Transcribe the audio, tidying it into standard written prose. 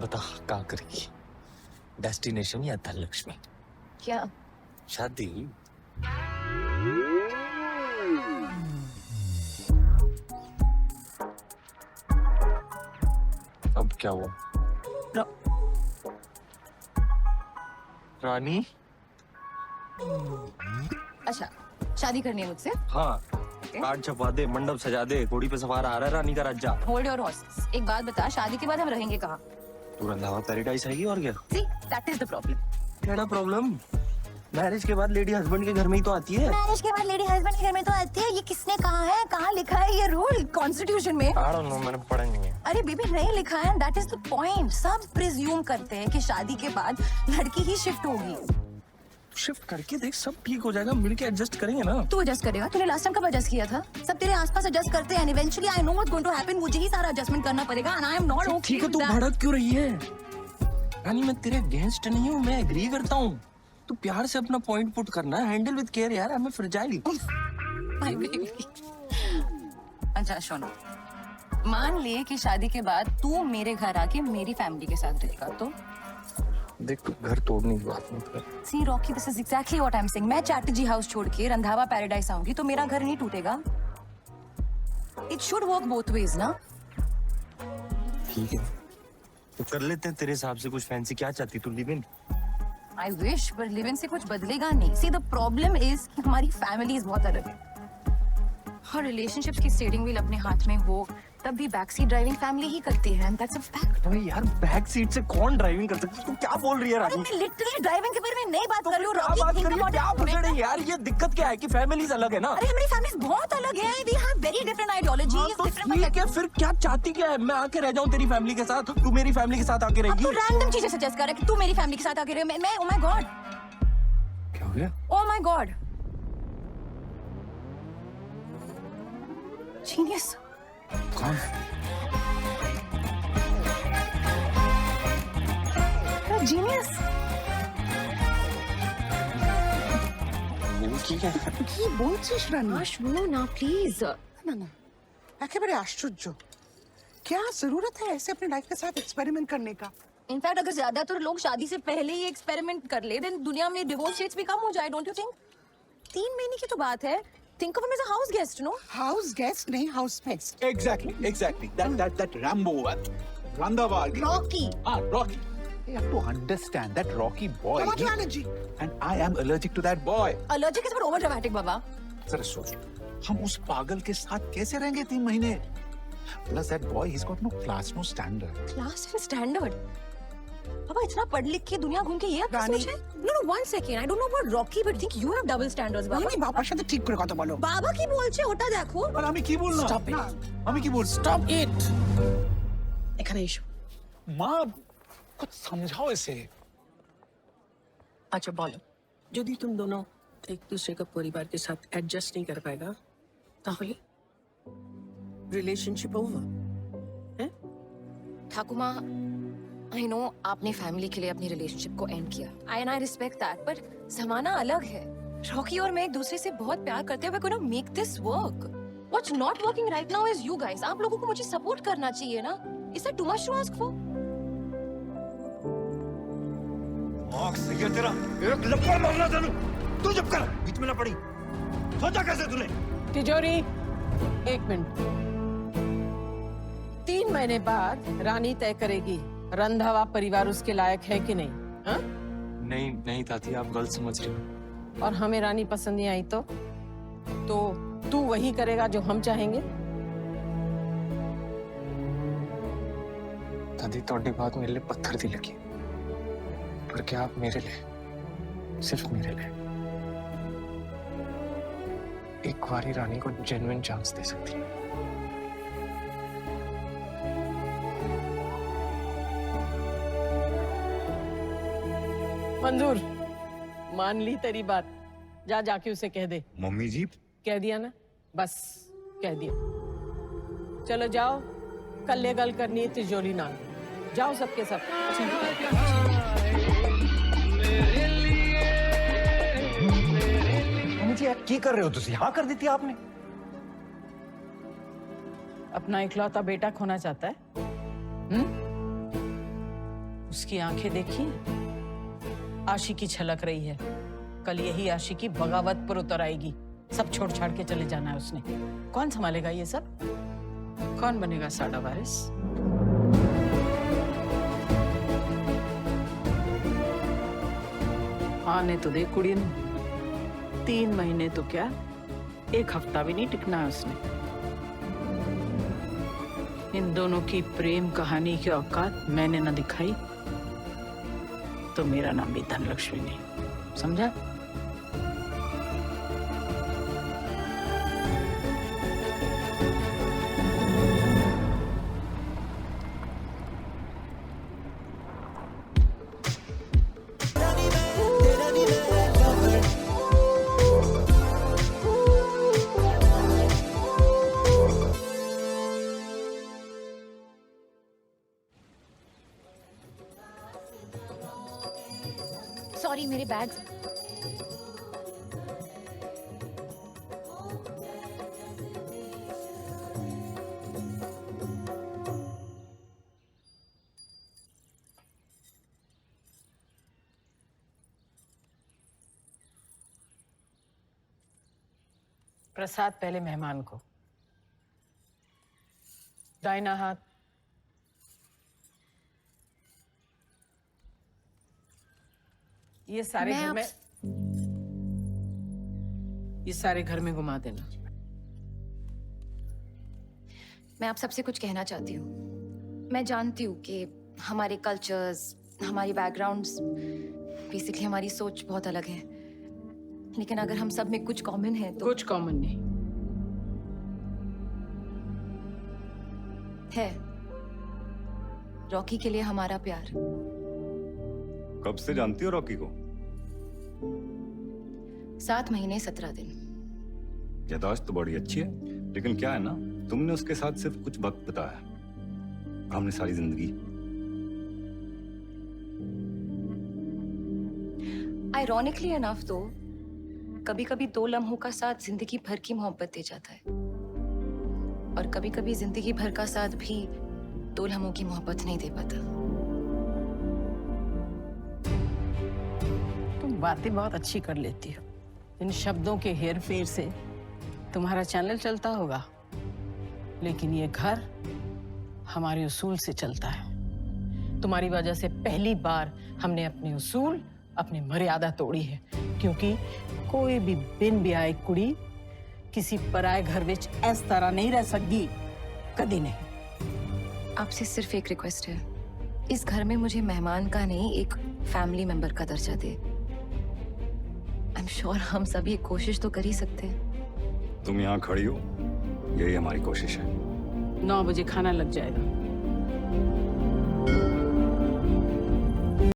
बता क्या करेगी? डेस्टिनेशन या धनलक्ष्मी? क्या? शादी। अब क्या हुआ? रानी? अच्छा, शादी करनी है मुझसे? हाँ, कार्ड छपवा दे, मंडप सजा दे, घोड़ी पे सवार आ रहा है रानी का राजा। Hold your horses. एक बात बता, शादी के बाद हम रहेंगे कहाँ? तू रंधावा पैराडाइज आएगी और क्या? See, that is the problem. क्या प्रॉब्लम? मैरिज के बाद लेडी हस्बैंड के घर में ही तो आती है। मैरिज के बाद लेडी हस्बैंड के घर में तो आती है। ये किसने कहा है? कहाँ लिखा है ये रूल कॉन्स्टिट्यूशन में? I don't know, मैंने पढ़ा नहीं है। अरे बेबी, नहीं लिखा है। That is the point. सब प्रिज्यूम करते हैं कि शादी के बाद लड़की ही शिफ्ट होगी। शिफ्ट करके देख, सब ठीक हो जाएगा, मिलके एडजस्ट करेंगे ना। तू एडजस्ट करेगा? तूने लास्ट टाइम कब एडजस्ट किया था? सब तेरे आसपास एडजस्ट करते हैं। Eventually I know what's going to happen. मुझे ही सारा एडजस्टमेंट करना पड़ेगा and I am not okay. ठीक है, तू भड़क क्यों रही है? रानी, मैं तेरे अगेंस्ट नहीं हूँ, मैं एग्री करता हूँ। तू प्यार से अपना पॉइंट पुट करना, हैंडल विद केयर यार, I am fragile. My baby. अच्छा सुनो, मान लिए कि शादी के बाद तू मेरे घर आके मेरी फैमिली के साथ रहेगा तो? देख, तू घर तोड़ने की बात मत कर। See Rocky, this is exactly what I am saying. मैं चैटर्जी हाउस छोड़ के रंधावा पैराडाइज आऊंगी तो मेरा घर नहीं टूटेगा। It should work both ways ना। ठीक है, तो कर लेते हैं तेरे हिसाब से। कुछ फैंसी क्या चाहती तू? Live in? आई विश, पर लिव इन से कुछ बदलेगा नहीं। सी द प्रॉब्लम इज कि हमारी फैमिलीज बहुत अलग है। और रिलेशनशिप्स की स्टीयरिंग व्हील अपने हाथ में हो तब भी बैक सीट ड्राइविंग फैमिली ही करती है एंड दैट्स अ फैक्ट। अरे यार, बैक सीट से कौन ड्राइविंग कर सकता है? तू क्या बोल रही है रानी? मैं लिटरली ड्राइविंग के बारे में नहीं बात कर रही हूँ क्या रॉकी। बात think कर रही है? about क्या it. पूछ रही है यार? ये दिक्कत क्या है कि फैमिलीज अलग है ना। अरे हमारी फैमिलीज बहुत अलग है। We have very different ideologies, तो डिफरेंट। ठीक है, फिर क्या चाहती क्या है? मैं आके रह जाऊं तेरी फैमिली के साथ, तू मेरी फैमिली के साथ आके अब रहेगी? तू रैंडम चीजें सजेस्ट कर रहा है कि तू मेरी फैमिली के साथ आके रहे। मैं ओह माय गॉड, क्या हो गया? Oh my God, genius. कौन? जीनियस। কি বলছিস রানী? শুনো না প্লিজ। না না, একেবারে आश्चर्य। क्या जरूरत है ऐसे अपने लाइफ के साथ एक्सपेरिमेंट करने का? इनफैक्ट अगर ज्यादातर लोग शादी से पहले ही एक्सपेरिमेंट कर ले देन दुनिया में डिवोर्स रेट्स भी कम हो जाए। Don't you think? 3 महीने की तो बात है। Think of him as a house guest, no? House guest नहीं, house paste. Exactly. That Rambo one. Randhawa. Rocky. Rocky. You have to understand that Rocky boy. What's your allergy? And I am allergic to that boy. Allergic is over dramatic बाबा। जरा सोच, हम उस पागल के साथ कैसे रहेंगे 3 महीने? Plus that boy, he's got no class, no standard. Class and standard. बाबा इतना पढ़ लिख के दुनिया घूम के ये आप रानी। सोच है? No one second, I don't know about Rocky but think you have double standards बाबा। नहीं, बाবার সাথে ঠিক করে কথা বলো। বাবা কি বলছে ওটা দেখো। আর আমি কি বললাম? Stop it. আমি কি বল? Stop it. এখানে এসো। মা, कुछ समझाओ इसे। अच्छा बोलो, यदि तुम दोनों एक दूसरे का परिवार के साथ एडजस्ट नहीं कर पाएगा ताहले रिलेशनशिप ओवर है? ठाकुमा, आई नो आपने फैमिली के लिए अपनी रिलेशनशिप को एंड किया। आई रिस्पेक्ट दैट, पर जमाना अलग है। रॉकी और मैं एक दूसरे से बहुत प्यार करते हैं। We gonna make this work. What's not working right now is you guys. आप लोगों को मुझे सपोर्ट करना चाहिए ना। Is that too much to ask for? ये तेरा एक लपड़ मारना था तू जब कर बीच में ना पड़ी। सोचा कैसे तूने? तिजोरी, 1 मिनट। 3 महीने बाद रानी तय करेगी रंधावा परिवार उसके लायक है कि नहीं। हाँ? नहीं ताती, आप गलत समझ रही हो। और हमें रानी पसंद नहीं आई तो तू वही करेगा जो हम चाहेंगे। दादी, थोड़ी बात मेरे लिए पत्थर दी लगी, पर क्या आप मेरे लिए, सिर्फ मेरे लिए एक बारी रानी को जेन्युइन चांस दे सकती है? मंजूर, मान ली तेरी बात। जाके उसे कह दे। मम्मी जी, कह दिया ना, बस कह दिया। चलो जाओ, कल ले गल करनी है तिजोरी नाल। जाओ सबके सब। मम्मी जी की कर रहे हो तुसी? हाँ कर दी थी आपने। अपना इकलौता बेटा खोना चाहता है? उसकी आंखें देखी, आशिकी छलक रही है। कल यही आशिकी बगावत पर उतर आएगी। सब छोड़ छाड़ के चले जाना है उसने। कौन संभालेगा ये सब? कौन बनेगा साडा वारिस? आने तो दे कुड़ी ने। 3 महीने तो क्या, 1 हफ्ता भी नहीं टिकना है उसने। इन दोनों की प्रेम कहानी की औकात मैंने न दिखाई तो मेरा नाम भी धनलक्ष्मी नहीं, समझा? सॉरी, मेरे बैग्स। प्रसाद पहले मेहमान को। दाहिना हाथ। ये सारे मैं घर में, ये सारे घर में घुमा देना। मैं आप सबसे कुछ कहना चाहती हूँ। मैं जानती हूँ कि हमारे कल्चर्स, हमारी बैकग्राउंड्स, बेसिकली हमारी सोच बहुत अलग है। लेकिन अगर हम सब में कुछ कॉमन है तो कुछ कॉमन नहीं है। रॉकी के लिए हमारा प्यार। कब से जानती हो रॉकी को? 7 महीने 17 दिन। याददाश्त तो बड़ी अच्छी है, लेकिन क्या है ना, तुमने उसके साथ सिर्फ कुछ वक्त बिताया, हमने सारी जिंदगी। आयरॉनिकली इनफ तो कभी कभी 2 लम्हों का साथ जिंदगी भर की मोहब्बत दे जाता है, और कभी कभी जिंदगी भर का साथ भी 2 लम्हों की मोहब्बत नहीं दे पाता। तुम बातें बहुत अच्छी कर लेती हो। इन शब्दों के हेर फेर से तुम्हारा चैनल चलता होगा, लेकिन ये घर हमारे उसूल से चलता है। तुम्हारी वजह से पहली बार हमने अपने उसूल, अपनी मर्यादा तोड़ी है, क्योंकि कोई भी बिन ब्याह कुड़ी किसी पराए घर विच इस तरह नहीं रह सकती, कभी नहीं। आपसे सिर्फ एक रिक्वेस्ट है, इस घर में मुझे मेहमान का नहीं, एक फैमिली मेंबर का दर्जा दे। आई एम श्योर हम सभी एक कोशिश तो कर ही सकते हैं। तुम यहाँ खड़ी हो, यही हमारी कोशिश है। 9 बजे खाना लग जाएगा।